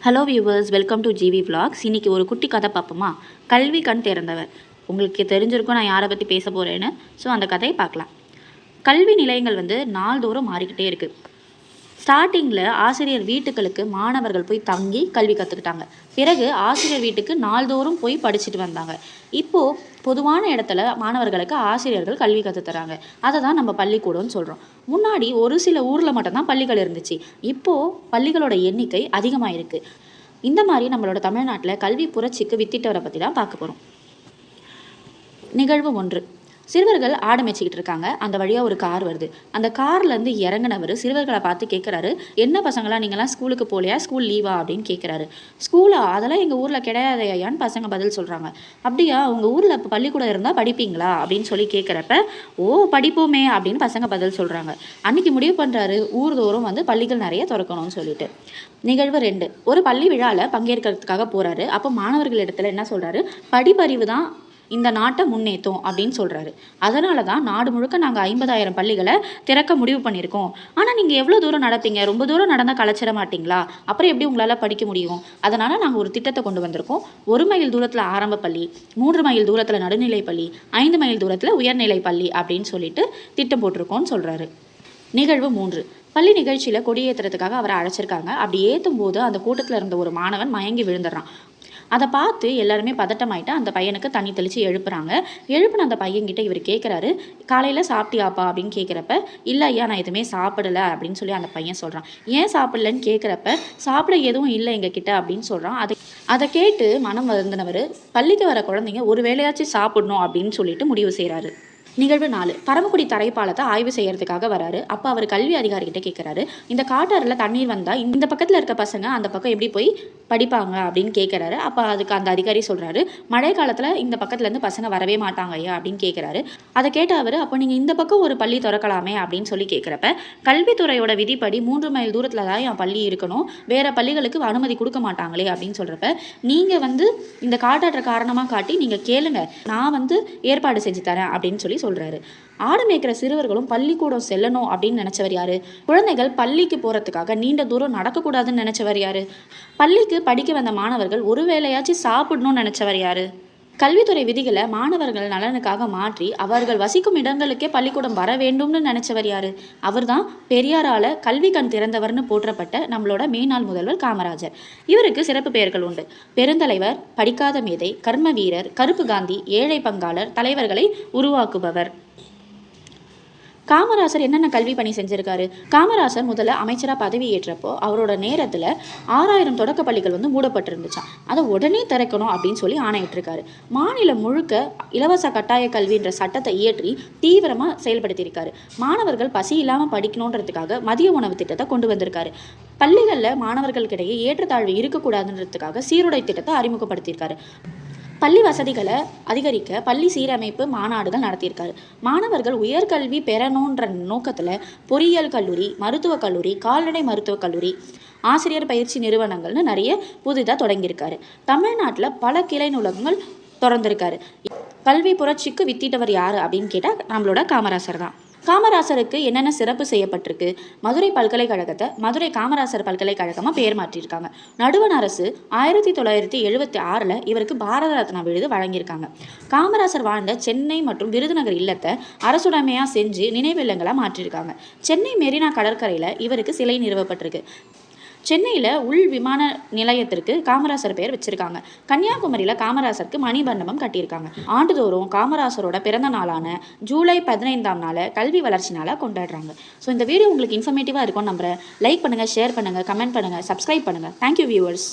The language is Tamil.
Hello viewers, welcome to GV vlogs. இன்றைக்கி ஒரு குட்டி கதை பார்ப்போமா? கல்வி கண் திறந்தவர். உங்களுக்கு தெரிஞ்சிருக்கும் நான் யாரை பற்றி பேச போகிறேன்னு. ஸோ அந்த கதையை பார்க்கலாம். கல்வி நிலையங்கள் நாள்தோறும் மாறிக்கிட்டே இருக்குது. ஸ்டார்டிங்கில் ஆசிரியர் வீட்டுகளுக்கு மாணவர்கள் போய் தங்கி கல்வி கற்றுக்கிட்டாங்க. பிறகு ஆசிரியர் வீட்டுக்கு நாள்தோறும் போய் படிச்சுட்டு வந்தாங்க. இப்போது பொதுவான இடத்துல மாணவர்களுக்கு ஆசிரியர்கள் கல்வி கற்றுத்தராங்க. அதை தான் நம்ம பள்ளிக்கூடம்னு சொல்கிறோம். முன்னாடி ஒரு சில ஊரில் மட்டும்தான் பள்ளிகள் இருந்துச்சு. இப்போது பள்ளிகளோட எண்ணிக்கை அதிகமாக இருக்குது. இந்த மாதிரி நம்மளோட தமிழ்நாட்டில் கல்வி புரட்சிக்கு வித்திட்டவரை பற்றி தான் பார்க்க போகிறோம். நிகழ்வு 1. சிறுவர்கள் ஆட மேய்ச்சிக்கிட்டு இருக்காங்க. அந்த வழியாக ஒரு கார் வருது. அந்த கார்லேருந்து இறங்கினவர் சிறுவர்களை பார்த்து கேட்குறாரு, என்ன பசங்களாம் நீங்களாம் ஸ்கூலுக்கு போகலையா, ஸ்கூல் லீவா அப்படின்னு கேட்குறாரு. ஸ்கூலா? அதெல்லாம் எங்கள் ஊரில் கிடையாது ஐயான்னு பசங்க பதில் சொல்கிறாங்க. அப்படியா, உங்கள் ஊரில் இப்போ பள்ளிக்கூடம் இருந்தால் படிப்பீங்களா அப்படின்னு சொல்லி கேட்குறப்ப, ஓ படிப்போமே அப்படின்னு பசங்க பதில் சொல்கிறாங்க. அன்றைக்கி முடிவு பண்ணுறாரு, ஊர்தோறும் பள்ளிகள் நிறைய திறக்கணும்னு சொல்லிட்டு. நிகழ்வு 2. ஒரு பள்ளி விழாவில் பங்கேற்கிறதுக்காக போகிறாரு. அப்போ மாணவர்கள் இடத்துல என்ன சொல்கிறாரு, படிப்பறிவு தான் இந்த நாட்டை முன்னேற்றும் அப்படின்னு சொல்கிறாரு. அதனால தான் நாடு முழுக்க நாங்கள் 50,000 பள்ளிகளை திறக்க முடிவு பண்ணியிருக்கோம். ஆனால் நீங்கள் எவ்வளோ தூரம் நடப்பீங்க? ரொம்ப தூரம் நடந்தால் கலைச்சிட மாட்டிங்களா? அப்புறம் எப்படி உங்களால் படிக்க முடியும்? அதனால் நாங்கள் ஒரு திட்டத்தை கொண்டு வந்திருக்கோம். 1 மைல் தூரத்தில் ஆரம்ப பள்ளி, 3 மைல் தூரத்தில் நடுநிலை பள்ளி, 5 மைல் தூரத்தில் உயர்நிலை பள்ளி அப்படின்னு சொல்லிட்டு திட்டம் போட்டிருக்கோன்னு சொல்கிறாரு. நிகழ்வு 3. பள்ளி நிகழ்ச்சியில் கொடியேற்றுறதுக்காக அவரை அழைச்சிருக்காங்க. அப்படி ஏற்றும் போது அந்த கூட்டத்தில் இருந்த ஒரு மாணவன் மயங்கி விழுந்துடுறான். அதை பார்த்து எல்லாருமே பதட்டமாயிட்டு அந்த பையனுக்கு தண்ணி தெளித்து எழுப்புறாங்க. எழுப்புன அந்த பையன்கிட்ட இவர் கேட்குறாரு, காலையில் சாப்பிட்டியாப்பா அப்படின்னு கேட்குறப்ப, இல்லை ஐயா நான் எதுவுமே சாப்பிடலை அப்படின்னு சொல்லி அந்த பையன் சொல்கிறான். ஏன் சாப்பிடலன்னு கேட்குறப்ப, சாப்பிட எதுவும் இல்லை எங்ககிட்ட அப்படின்னு சொல்கிறான். அதை கேட்டு மனம் வருந்தினவர், பள்ளிக்கு வர குழந்தைங்க ஒரு வேளையாச்சும் சாப்பிடணும் அப்படின்னு சொல்லிட்டு முடிவு செய்கிறாரு. நிகழ்வு 4. பரமக்குடி தரைப்பாலத்தை ஆய்வு செய்யறதுக்காக வராரு. அப்போ அவர் கல்வி அதிகாரிகிட்ட கேட்குறாரு, இந்த காட்டாறில் தண்ணீர் வந்தால் இந்த பக்கத்தில் இருக்க பசங்க அந்த பக்கம் எப்படி போய் படிப்பாங்க அப்படின்னு கேட்குறாரு. அப்போ அதுக்கு அந்த அதிகாரி சொல்கிறாரு, மழை காலத்தில் இந்த பக்கத்துலேருந்து பசங்க வரவே மாட்டாங்க ஐயா அப்படின்னு கேட்குறாரு. அதை கேட்ட அவர், அப்போ நீங்கள் இந்த பக்கம் ஒரு பள்ளி திறக்கலாமே அப்படின்னு சொல்லி கேட்குறப்ப, கல்வித்துறையோட விதிப்படி 3 மைல் தூரத்தில் தான் என் பள்ளி இருக்கணும், வேறு பள்ளிகளுக்கு அனுமதி கொடுக்க மாட்டாங்களே அப்படின்னு சொல்கிறப்ப, நீங்கள் இந்த காட்டாற்ற காரணமாக காட்டி நீங்கள் கேளுங்க, நான் ஏற்பாடு செஞ்சு தரேன் அப்படின்னு சொல்லி சொல்கிறாரு. ஆடு மேய்க்கிற சிறுவர்களும் பள்ளிக்கூடம் செல்லணும் அப்படின்னு நினச்சவர் யாரு? குழந்தைகள் பள்ளிக்கு போகிறதுக்காக நீண்ட தூரம் நடக்கக்கூடாதுன்னு நினச்சவர் யாரு? பள்ளிக்கு படிக்க வந்த மாணவர்கள் ஒரு வேளையாச்சும் சாப்பிடணும்னு நினச்சவர் யாரு? கல்வித்துறை விதிகளை மாணவர்கள் நலனுக்காக மாற்றி அவர்கள் வசிக்கும் இடங்களுக்கே பள்ளிக்கூடம் வர வேண்டும்னு நினச்சவர் யாரு? அவர் தான் பெரியாரால் கல்வி கண் திறந்தவர்னு போற்றப்பட்ட நம்மளோட மேனாள் முதல்வர் காமராஜர். இவருக்கு சிறப்பு பெயர்கள் உண்டு. பெருந்தலைவர், படிக்காத மேதை, கர்ம வீரர், கருப்பு காந்தி, ஏழை பங்காளர், தலைவர்களை உருவாக்குபவர். காமராசர் என்னென்ன கல்வி பணி செஞ்சுருக்காரு? காமராசர் முதல்ல அமைச்சராக பதவி ஏற்றப்போ அவரோட நேரத்தில் 6,000 தொடக்க பள்ளிகள் மூடப்பட்டிருந்துச்சான். அதை உடனே திறக்கணும் அப்படின்னு சொல்லி ஆணையிட்டிருக்காரு. மாநிலம் முழுக்க இலவச கட்டாய கல்வின்ற சட்டத்தை இயற்றி தீவிரமாக செயல்படுத்தியிருக்காரு. மாணவர்கள் பசி இல்லாமல் படிக்கணுன்றதுக்காக மதிய உணவு திட்டத்தை கொண்டு வந்திருக்காரு. பள்ளிகளில் மாணவர்களுக்கிடையே ஏற்றத்தாழ்வு இருக்கக்கூடாதுன்றதுக்காக சீருடை திட்டத்தை அறிமுகப்படுத்தியிருக்காரு. பள்ளி வசதிகளை அதிகரிக்க பள்ளி சீரமைப்பு மாநாடுகள் நடத்தியிருக்காரு. மாணவர்கள் உயர்கல்வி பெறணுன்ற நோக்கத்தில் பொறியியல் கல்லூரி, மருத்துவக் கல்லூரி, கால்நடை மருத்துவக் கல்லூரி, ஆசிரியர் பயிற்சி நிறுவனங்கள்னு நிறைய புதிதாக தொடங்கியிருக்காரு. தமிழ்நாட்டில் பல கிளை நூலகங்கள் திறந்திருக்காரு. கல்வி புரட்சிக்கு வித்திட்டவர் யார் அப்படின்னு கேட்டால் நம்மளோட காமராசர் தான். காமராசருக்கு என்னென்ன சிறப்பு செய்யப்பட்டிருக்கு? மதுரை பல்கலைக்கழகத்தை மதுரை காமராசர் பல்கலைக்கழகமாக பெயர் மாற்றியிருக்காங்க. நடுவண் அரசு 1976 இவருக்கு பாரத ரத்னா விருது வழங்கியிருக்காங்க. காமராசர் வாழ்ந்த சென்னை மற்றும் விருதுநகர் இல்லத்தை அரசுடைமையாக செஞ்சு நினைவில்லங்களாக மாற்றியிருக்காங்க. சென்னை மெரினா கடற்கரையில் இவருக்கு சிலை நிறுவப்பட்டிருக்கு. சென்னையில் உள் விமான நிலையத்திற்கு காமராசர் பெயர் வச்சுருக்காங்க. கன்னியாகுமரியில் காமராசருக்கு மணிமண்டபம் கட்டியிருக்காங்க. ஆண்டுதோறும் காமராசரோட பிறந்த நாளான ஜூலை 15ஆம் நாளை கல்வி வளர்ச்சி நாளாக கொண்டாடுறாங்க. ஸோ இந்த வீடியோ உங்களுக்கு இன்ஃபர்மேட்டிவாக இருக்கும்னு நம்புகிறேன். லைக் பண்ணுங்கள், ஷேர் பண்ணுங்கள், கமெண்ட் பண்ணுங்கள், சப்ஸ்கிரைப் பண்ணுங்கள். Thank you viewers.